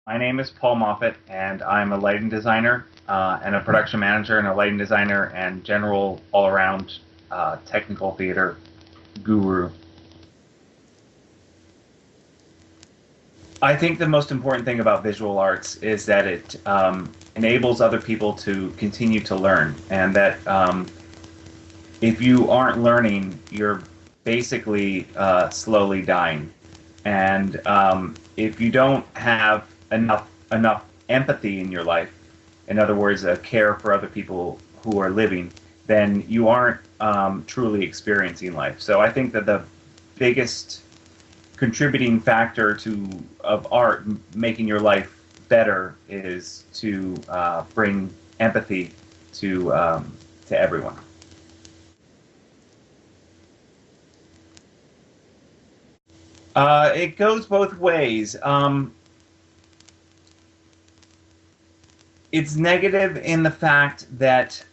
My name is Paul Moffitt, and I'm a lighting designer and a production manager and a lighting designer and general all-around technical theater guru. I think the most important thing about visual arts is that it enables other people to continue to learn, and that if you aren't learning, you're basically slowly dying. And if you don't have enough empathy in your life, in other words, a care for other people who are living, then you aren't truly experiencing life. So I think that the biggest contributing factor of art making your life better is to bring empathy to everyone. It goes both ways. It's negative in the fact that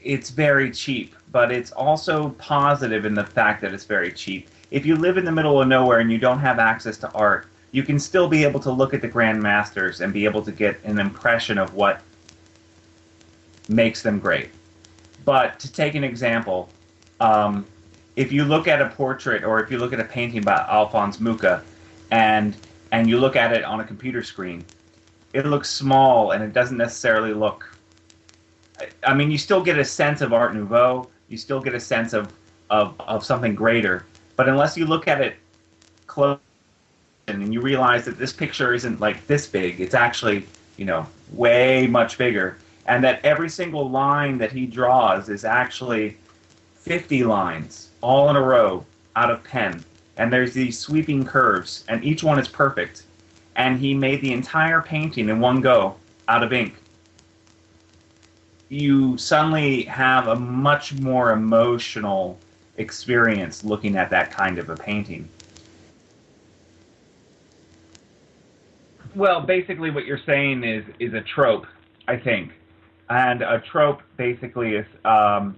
it's very cheap, but it's also positive in the fact that it's very cheap. If you live in the middle of nowhere and you don't have access to art, you can still be able to look at the Grand Masters and be able to get an impression of what makes them great. But to take an example, if you look at a portrait or if you look at a painting by Alphonse Mucha and you look at it on a computer screen, it looks small and it doesn't necessarily look. I mean, you still get a sense of Art Nouveau, you still get a sense of something greater, but unless you look at it close and you realize that this picture isn't like this big, it's actually, way much bigger, and that every single line that he draws is actually 50 lines all in a row out of pen, and there's these sweeping curves, and each one is perfect, and he made the entire painting in one go out of ink. You suddenly have a much more emotional experience looking at that kind of a painting. Well, basically what you're saying is a trope, I think. And a trope basically is a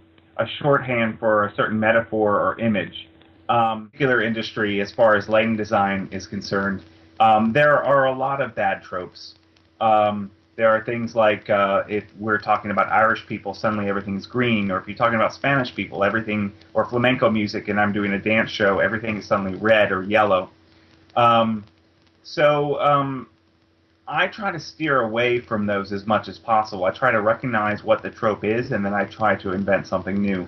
shorthand for a certain metaphor or image. Particular industry, as far as lighting design is concerned, there are a lot of bad tropes. There are things like if we're talking about Irish people, suddenly everything's green, or if you're talking about Spanish people, everything, or flamenco music, and I'm doing a dance show, everything is suddenly red or yellow. So I try to steer away from those as much as possible. I try to recognize what the trope is, and then I try to invent something new.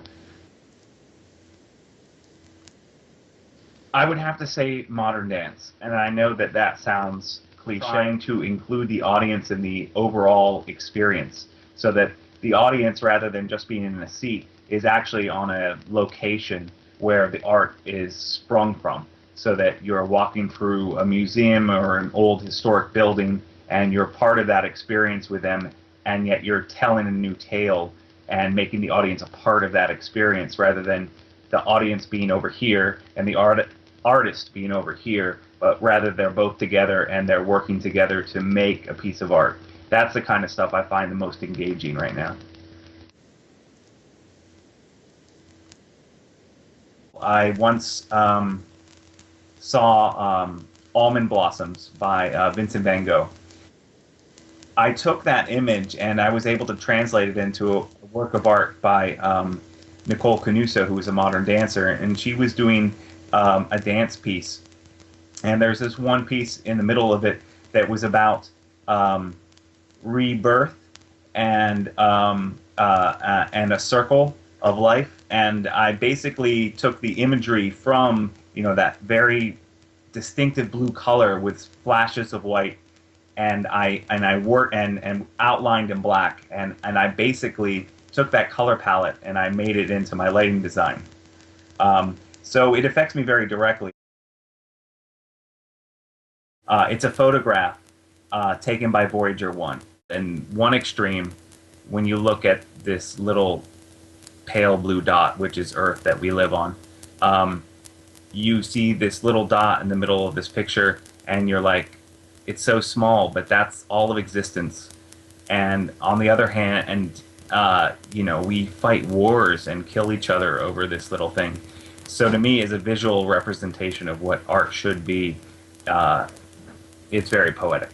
I would have to say modern dance, and I know that that sounds cliche, to include the audience in the overall experience, so that the audience, rather than just being in a seat, is actually on a location where the art is sprung from, so that you're walking through a museum or an old historic building, and you're part of that experience with them, and yet you're telling a new tale and making the audience a part of that experience, rather than the audience being over here and the artist being over here, but rather they're both together and they're working together to make a piece of art. That's the kind of stuff I find the most engaging right now. I once saw Almond Blossoms by Vincent van Gogh. I took that image and I was able to translate it into a work of art by Nicole Canuso, who was a modern dancer, and she was doing a dance piece. And there's this one piece in the middle of it that was about rebirth and a circle of life. And I basically took the imagery from that very distinctive blue color with flashes of white, and I worked and outlined in black, and I basically took that color palette and I made it into my lighting design. So it affects me very directly. It's a photograph taken by Voyager 1. And one extreme, when you look at this little pale blue dot, which is Earth that we live on, you see this little dot in the middle of this picture, and you're like, it's so small, but that's all of existence. And on the other hand, we fight wars and kill each other over this little thing. So to me, is a visual representation of what art should be. it's very poetic.